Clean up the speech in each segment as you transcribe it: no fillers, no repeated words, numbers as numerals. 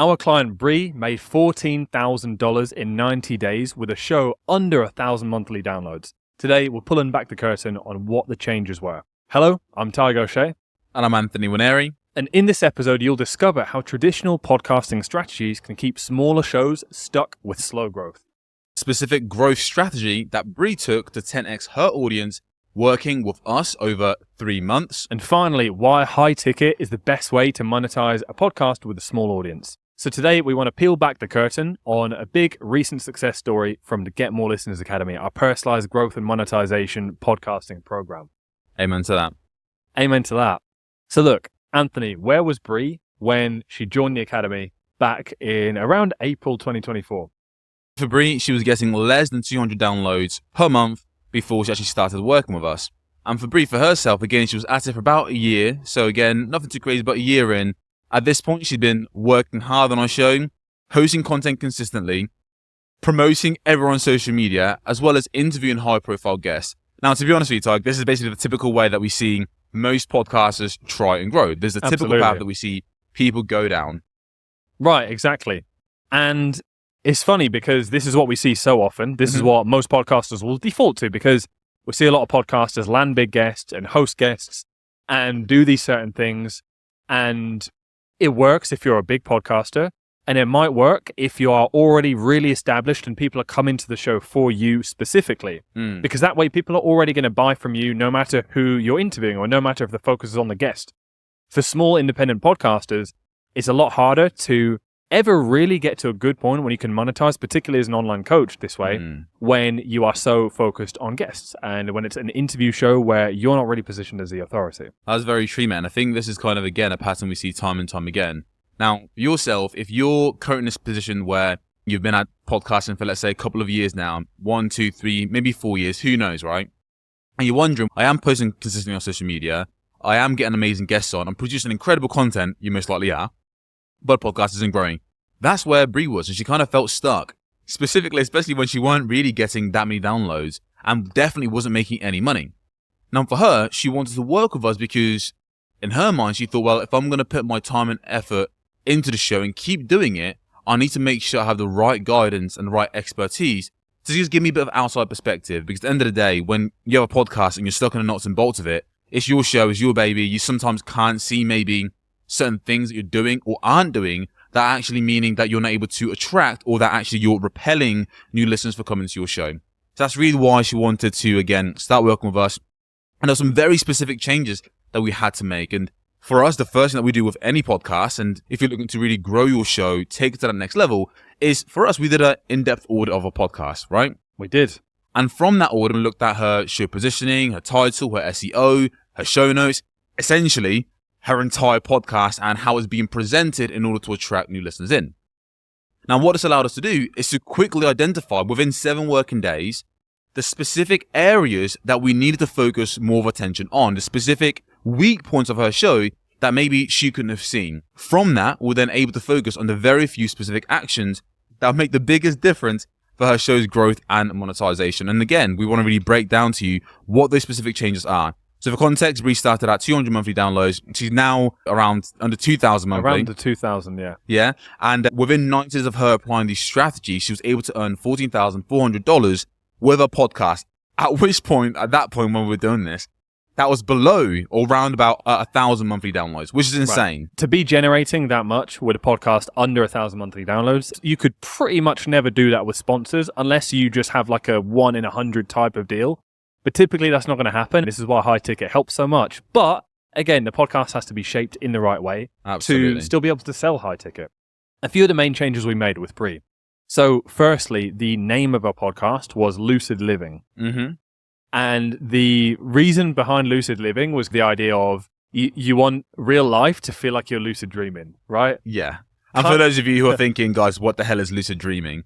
Our client Bree made $14,000 in 90 days with a show under 1,000 monthly downloads. Today, we're pulling back the curtain on what the changes were. Hello, I'm Tiger O'Shea. And I'm Anthony Winery. And in this episode, you'll discover how traditional podcasting strategies can keep smaller shows stuck with slow growth. Specific growth strategy that Bree took to 10x her audience working with us over 3 months. And finally, why high ticket is the best way to monetize a podcast with a small audience. So today we want to peel back the curtain on a big recent success story from the Get More Listeners Academy, our personalized growth and monetization podcasting program. Amen to that. Amen to that. So look, Anthony, where was Bree when she joined the Academy back in around April 2024? For Bree, she was getting less than 200 downloads per month before she actually started working with us. And for Bree, for herself, again, she was at it for about a year. So again, nothing too crazy, but a year in. At this point, she'd been working hard on our show, hosting content consistently, promoting everyone on social media, as well as interviewing high-profile guests. Now, to be honest with you, Tug, this is basically the typical way that we see most podcasters try and grow. There's a typical path that we see people go down. Right, exactly. And it's funny because this is what we see so often. This is what most podcasters will default to, because we see a lot of podcasters land big guests and host guests and do these certain things. And it works if you're a big podcaster, and it might work if you are already really established and people are coming to the show for you specifically. Because that way people are already going to buy from you no matter who you're interviewing or no matter if the focus is on the guest. For small independent podcasters, it's a lot harder to ever really get to a good point when you can monetize, particularly as an online coach this way, when you are so focused on guests and when it's an interview show where you're not really positioned as the authority. That's very true, man. I think this is kind of, again, a pattern we see time and time again. Now, yourself, if you're currently in this position where you've been at podcasting for, let's say, a couple of years now, 1, 2, 3, maybe 4 years, who knows, right? And you're wondering, I am posting consistently on social media, I am getting amazing guests on, I'm producing incredible content, you most likely are, but podcast isn't growing. That's where Bree was, and she kind of felt stuck. Specifically, especially when she weren't really getting that many downloads and definitely wasn't making any money. Now, for her, she wanted to work with us because in her mind, she thought, well, if I'm going to put my time and effort into the show and keep doing it, I need to make sure I have the right guidance and the right expertise to just give me a bit of outside perspective. Because at the end of the day, when you have a podcast and you're stuck in the nuts and bolts of it, it's your show, it's your baby. You sometimes can't see maybe certain things that you're doing or aren't doing that actually meaning that you're not able to attract or that actually you're repelling new listeners for coming to your show. So that's really why she wanted to, again, start working with us. And there's some very specific changes that we had to make. And for us, the first thing that we do with any podcast, and if you're looking to really grow your show, take it to that next level, is for us, we did an in-depth audit of a podcast, right? We did. And from that audit, we looked at her show positioning, her title, her SEO, her show notes, essentially her entire podcast and how it's being presented in order to attract new listeners in. Now, what this allowed us to do is to quickly identify within 7 working days the specific areas that we needed to focus more of attention on, the specific weak points of her show that maybe she couldn't have seen. From that, we're then able to focus on the very few specific actions that will make the biggest difference for her show's growth and monetization. And again, we want to really break down to you what those specific changes are. So for context, Bree started at 200 monthly downloads. She's now around under 2,000 monthly. Around the 2,000, yeah. Yeah. And within 90 days of her applying these strategies, she was able to earn $14,400 with a podcast. At which point, at that point when we were doing this, that was below or around about 1,000 monthly downloads, which is insane. Right. To be generating that much with a podcast under 1,000 monthly downloads, you could pretty much never do that with sponsors unless you just have like a 1 in 100 type of deal. But typically that's not going to happen. This is why high ticket helps so much. But again, the podcast has to be shaped in the right way to still be able to sell high ticket. A few of the main changes we made with Bree. So firstly, the name of our podcast was Lucid Living. And the reason behind Lucid Living was the idea of you want real life to feel like you're lucid dreaming, right? Yeah. And for those of you who are thinking, guys, what the hell is lucid dreaming?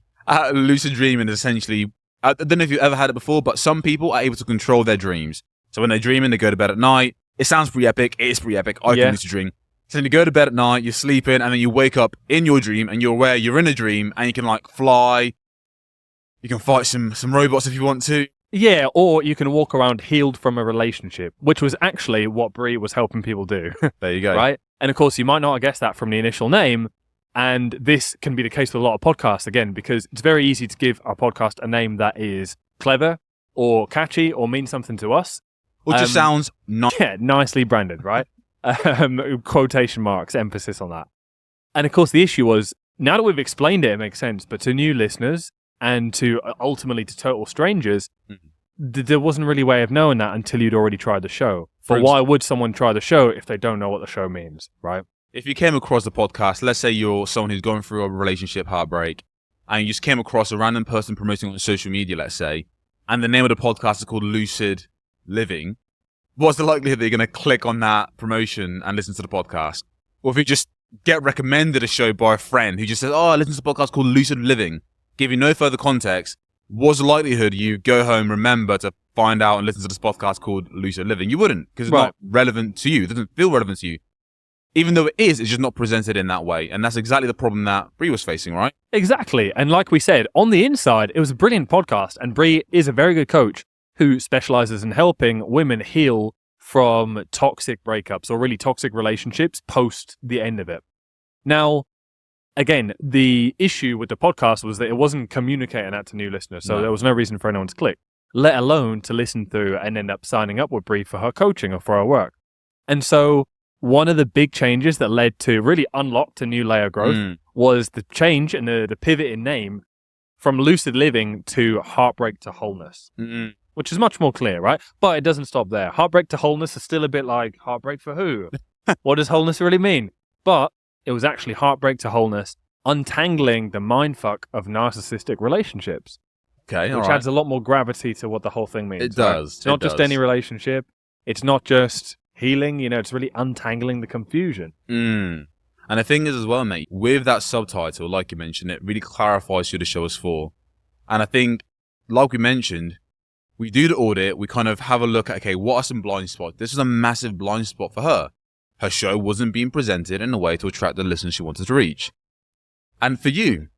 Lucid dreaming is essentially, I don't know if you've ever had it before, but some people are able to control their dreams. So when they're dreaming, they go to bed at night. It sounds pretty epic. It is pretty epic. I can lucid dream. So then you go to bed at night, you're sleeping, and then you wake up in your dream, and you're aware you're in a dream, and you can like fly. You can fight some robots if you want to. Yeah, or you can walk around healed from a relationship, which was actually what Bree was helping people do. There you go. Right? And of course, you might not have guessed that from the initial name, And this can be the case with a lot of podcasts, again, because it's very easy to give our podcast a name that is clever or catchy or means something to us. Or just sounds nice. Yeah, nicely branded, right? Quotation marks, emphasis on that. And of course, the issue was, now that we've explained it, it makes sense. But to new listeners and to ultimately to total strangers, there wasn't really a way of knowing that until you'd already tried the show. But why would someone try the show if they don't know what the show means, right? If you came across the podcast, let's say you're someone who's going through a relationship heartbreak, and you just came across a random person promoting on social media, let's say, and the name of the podcast is called Lucid Living, what's the likelihood that you're going to click on that promotion and listen to the podcast? Or if you just get recommended a show by a friend who just says, oh, I listen to the podcast called Lucid Living, give you no further context, what's the likelihood you go home, remember to find out and listen to this podcast called Lucid Living? You wouldn't, because it's not relevant to you. It doesn't feel relevant to you. Even though it is, it's just not presented in that way. And that's exactly the problem that Bree was facing, right? Exactly. And like we said, on the inside, it was a brilliant podcast. And Bree is a very good coach who specializes in helping women heal from toxic breakups or really toxic relationships post the end of it. Now, again, the issue with the podcast was that it wasn't communicating that to new listeners. So there was no reason for anyone to click, let alone to listen through and end up signing up with Bree for her coaching or for her work. And so one of the big changes that led to really unlocked a new layer of growth was the change and the pivot in name from Lucid Living to Heartbreak to Wholeness, which is much more clear, right? But it doesn't stop there. Heartbreak to Wholeness is still a bit like heartbreak for who? What does wholeness really mean? But it was actually Heartbreak to Wholeness, untangling the mindfuck of narcissistic relationships. Okay, which adds a lot more gravity to what the whole thing means. It does. Right? It's not just any relationship. It's not just healing, it's really untangling the confusion. And the thing is as well, mate, with that subtitle, like you mentioned, it really clarifies who the show is for. And I think, like we mentioned, we do the audit, we kind of have a look at, okay, what are some blind spots? This is a massive blind spot for her. Her show wasn't being presented in a way to attract the listeners she wanted to reach. And for you,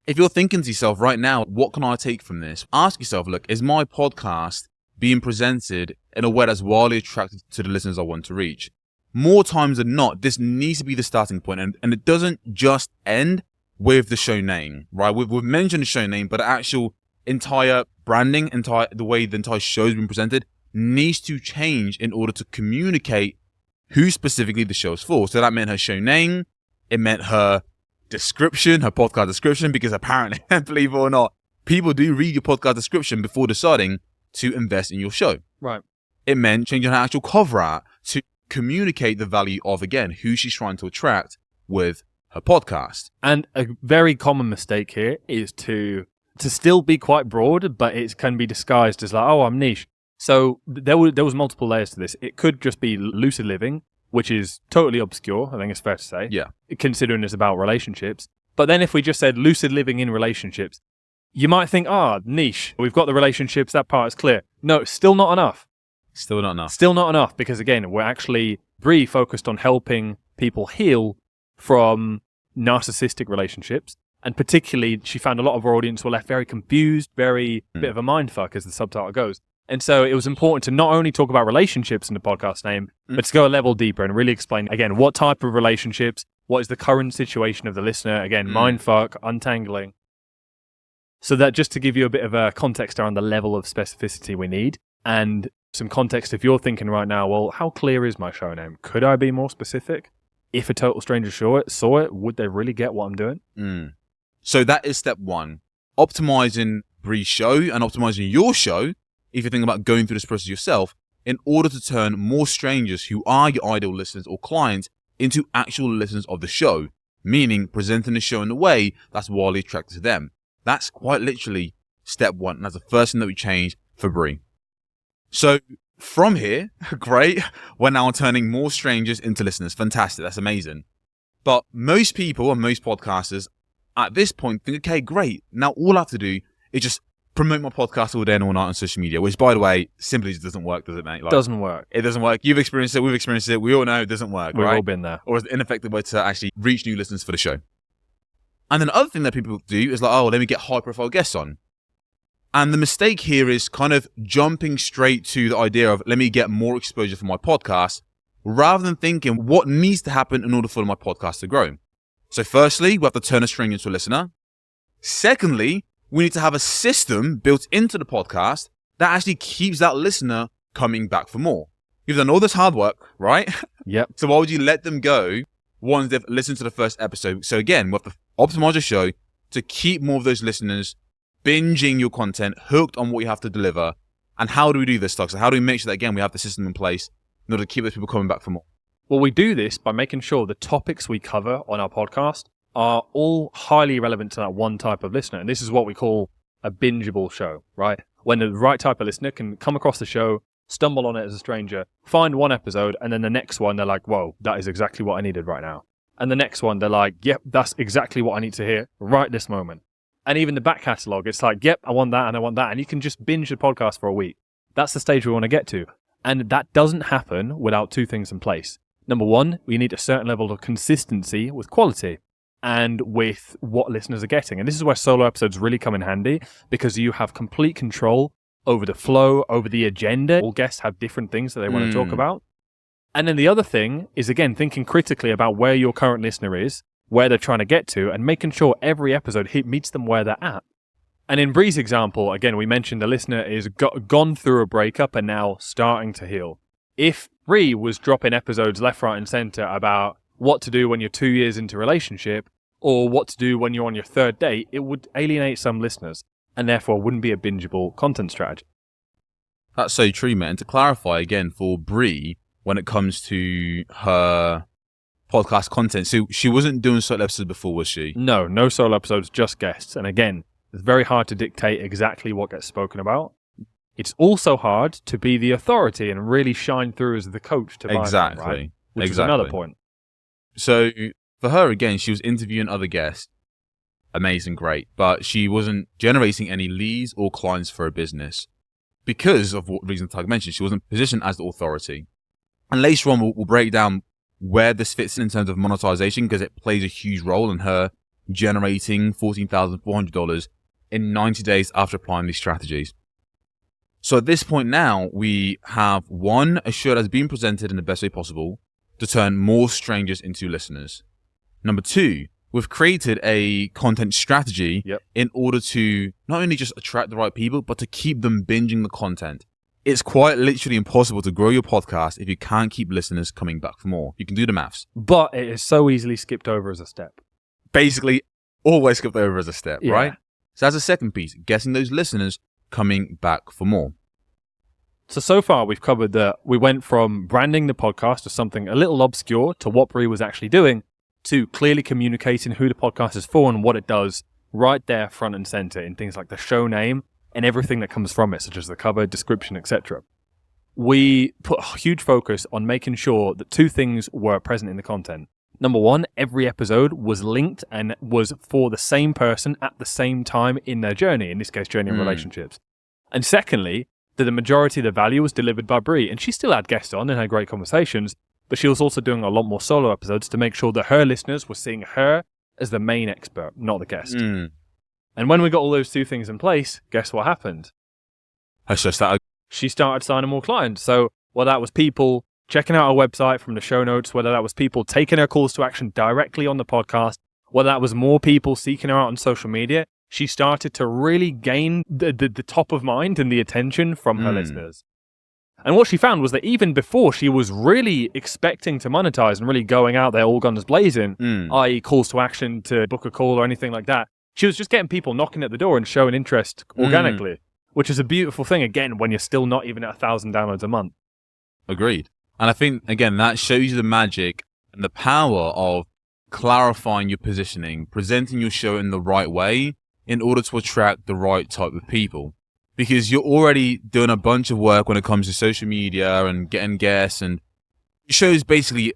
if you're thinking to yourself right now, what can I take from this? Ask yourself, look, is my podcast being presented in a way that's wildly attractive to the listeners I want to reach? More times than not, this needs to be the starting point. And it doesn't just end with the show name, right? We've mentioned the show name, but the actual entire branding, the way the entire show has been presented needs to change in order to communicate who specifically the show is for. So that meant her show name. It meant her description, her podcast description, because apparently, believe it or not, people do read your podcast description before deciding to invest in your show. Right. It meant changing her actual cover art to communicate the value of, again, who she's trying to attract with her podcast. And a very common mistake here is to still be quite broad, but it can be disguised as like, oh, I'm niche. So there was multiple layers to this. It could just be Lucid Living, which is totally obscure, I think it's fair to say. Yeah. Considering it's about relationships. But then if we just said Lucid Living in relationships, you might think, niche. We've got the relationships, that part is clear. No, still not enough. Still not enough. Still not enough, because again, we're actually, Bree focused on helping people heal from narcissistic relationships. And particularly, she found a lot of her audience were left very confused, very bit of a mindfuck, as the subtitle goes. And so it was important to not only talk about relationships in the podcast name, but to go a level deeper and really explain, again, what type of relationships, what is the current situation of the listener, again, mindfuck, untangling. So that just to give you a bit of a context around the level of specificity we need, and some context if you're thinking right now, well, how clear is my show name? Could I be more specific? If a total stranger saw it, would they really get what I'm doing? So that is step one. Optimizing Bree's show and optimizing your show, if you think about going through this process yourself, in order to turn more strangers who are your ideal listeners or clients into actual listeners of the show, meaning presenting the show in a way that's wildly attractive to them. That's quite literally step one. And that's the first thing that we changed for Bree. So from here, great, we're now turning more strangers into listeners. Fantastic. That's amazing. But most people and most podcasters at this point think, okay, great. Now all I have to do is just promote my podcast all day and all night on social media, which, by the way, simply just doesn't work, does it, mate? Doesn't work. It doesn't work. You've experienced it. We've experienced it. We all know it doesn't work, We've right? all been there. Or it's an ineffective way to actually reach new listeners for the show. And then the other thing that people do is like, oh, let me get high-profile guests on. And the mistake here is kind of jumping straight to the idea of, let me get more exposure for my podcast, rather than thinking what needs to happen in order for my podcast to grow. So firstly, we have to turn a stranger into a listener. Secondly, we need to have a system built into the podcast that actually keeps that listener coming back for more. You've done all this hard work, right? Yep. So why would you let them go once they've listened to the first episode? So again, we have to optimize the show to keep more of those listeners binging your content, hooked on what you have to deliver. And how do we do this, Doug? So how do we make sure that, again, we have the system in place in order to keep those people coming back for more? Well, we do this by making sure the topics we cover on our podcast are all highly relevant to that one type of listener. And this is what we call a bingeable show, right? When the right type of listener can come across the show, stumble on it as a stranger, find one episode, and then the next one, they're like, whoa, that is exactly what I needed right now. And the next one, they're like, yep, that's exactly what I need to hear right this moment. And even the back catalogue, it's like, yep, I want that and I want that. And you can just binge the podcast for a week. That's the stage we want to get to. And that doesn't happen without two things in place. Number one, we need a certain level of consistency with quality and with what listeners are getting. And this is where solo episodes really come in handy, because you have complete control over the flow, over the agenda. All guests have different things that they want to talk about. And then the other thing is, again, thinking critically about where your current listener is, where they're trying to get to, and making sure every episode meets them where they're at. And in Bree's example, again, we mentioned the listener is gone through a breakup and now starting to heal. If Bree was dropping episodes left, right, and center about what to do when you're 2 years into a relationship, or what to do when you're on your third date, it would alienate some listeners, and therefore wouldn't be a bingeable content strategy. That's so true, man. And to clarify again for Bree, when it comes to her podcast content, so she wasn't doing solo episodes before, was she? No solo episodes, just guests. And again, it's very hard to dictate exactly what gets spoken about. It's also hard to be the authority and really shine through as the coach to exactly, them, right? Which is another point. So for her, again, she was interviewing other guests. Amazing, great. But she wasn't generating any leads or clients for her business because of what reason Tug mentioned. She wasn't positioned as the authority. And later on, we'll break down where this fits in terms of monetization, because it plays a huge role in her generating $14,400 in 90 days after applying these strategies. So at this point now, we have one, a show that's been presented in the best way possible to turn more strangers into listeners. Number two, we've created a content strategy in order to not only just attract the right people, but to keep them binging the content. It's quite literally impossible to grow your podcast if you can't keep listeners coming back for more. You can do the maths. But it is so easily skipped over as a step. Basically, always skipped over as a step, right? So that's the second piece, getting those listeners coming back for more. So far we've covered that we went from branding the podcast as something a little obscure to what Bree was actually doing, to clearly communicating who the podcast is for and what it does right there front and center in things like the show name and everything that comes from it, such as the cover, description, etc. We put a huge focus on making sure that two things were present in the content. Number one, every episode was linked and was for the same person at the same time in their journey, in this case, journey in relationships. And secondly, that the majority of the value was delivered by Bree, and she still had guests on and had great conversations, but she was also doing a lot more solo episodes to make sure that her listeners were seeing her as the main expert, not the guest. And when we got all those two things in place, guess what happened? She started signing more clients. So whether that was people checking out our website from the show notes, whether that was people taking her calls to action directly on the podcast, whether that was more people seeking her out on social media, she started to really gain the top of mind and the attention from her listeners. And what she found was that even before she was really expecting to monetize and really going out there all guns blazing, i.e. calls to action to book a call or anything like that, she was just getting people knocking at the door and showing interest organically, which is a beautiful thing, again, when you're still not even at 1,000 downloads a month. Agreed. And I think, again, that shows you the magic and the power of clarifying your positioning, presenting your show in the right way in order to attract the right type of people. Because you're already doing a bunch of work when it comes to social media and getting guests, and your show's basically,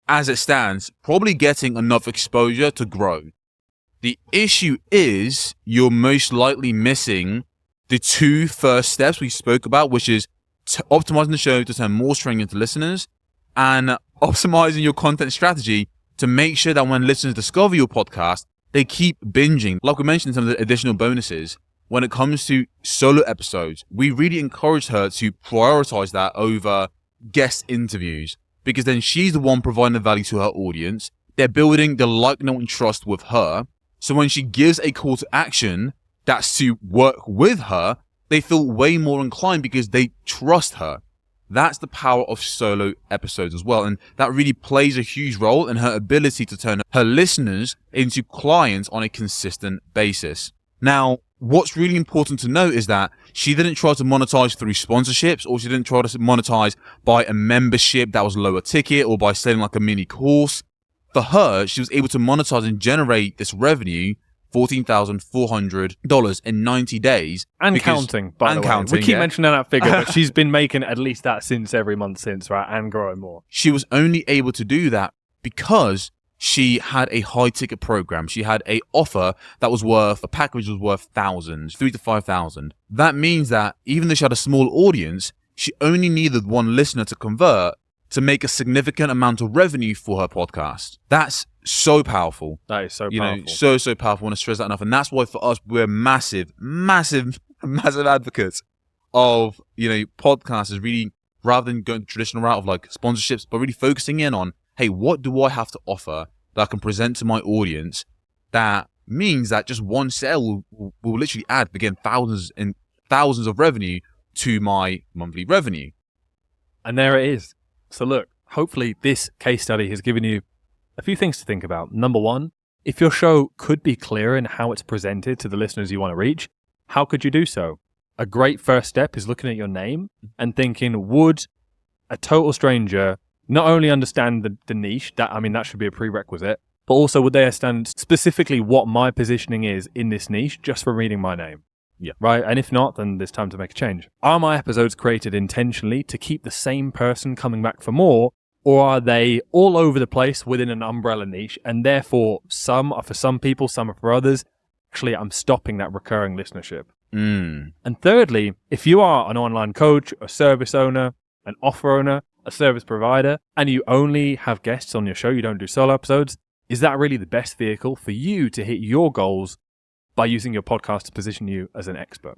as it stands, probably getting enough exposure to grow. The issue is you're most likely missing the two first steps we spoke about, which is optimizing the show to turn more strangers into listeners, and optimizing your content strategy to make sure that when listeners discover your podcast, they keep binging. Like we mentioned in some of the additional bonuses, when it comes to solo episodes, we really encourage her to prioritize that over guest interviews, because then she's the one providing the value to her audience, they're building the like, know, and trust with her. So when she gives a call to action that's to work with her, they feel way more inclined because they trust her. That's the power of solo episodes as well. And that really plays a huge role in her ability to turn her listeners into clients on a consistent basis. Now, what's really important to note is that she didn't try to monetize through sponsorships, or she didn't try to monetize by a membership that was lower ticket or by selling like a mini course. For her, she was able to monetize and generate this revenue, $14,400 in 90 days. And counting, by the way. We keep mentioning that figure, but she's been making at least that since every month since, right? And growing more. She was only able to do that because she had a high ticket program. She had a offer that was worth, a package was worth thousands, 3,000 to 5,000. That means that even though she had a small audience, she only needed one listener to convert to make a significant amount of revenue for her podcast. That's so powerful. That is so powerful. So powerful. I want to stress that enough. And that's why for us, we're massive advocates of, podcasts is really, rather than going the traditional route of like sponsorships, but really focusing in on, hey, what do I have to offer that I can present to my audience that means that just one sale will literally add, again, thousands and thousands of revenue to my monthly revenue. And there it is. So look, hopefully this case study has given you a few things to think about. Number one, if your show could be clearer in how it's presented to the listeners you want to reach, how could you do so? A great first step is looking at your name and thinking, would a total stranger not only understand the niche, that should be a prerequisite, but also would they understand specifically what my positioning is in this niche just from reading my name? Yeah. Right? And if not, then there's time to make a change. Are my episodes created intentionally to keep the same person coming back for more, or are they all over the place within an umbrella niche, and therefore some are for some people, some are for others? Actually, I'm stopping that recurring listenership. And thirdly, if you are an online coach, a service owner, an offer owner, a service provider, and you only have guests on your show, you don't do solo episodes, is that really the best vehicle for you to hit your goals by using your podcast to position you as an expert?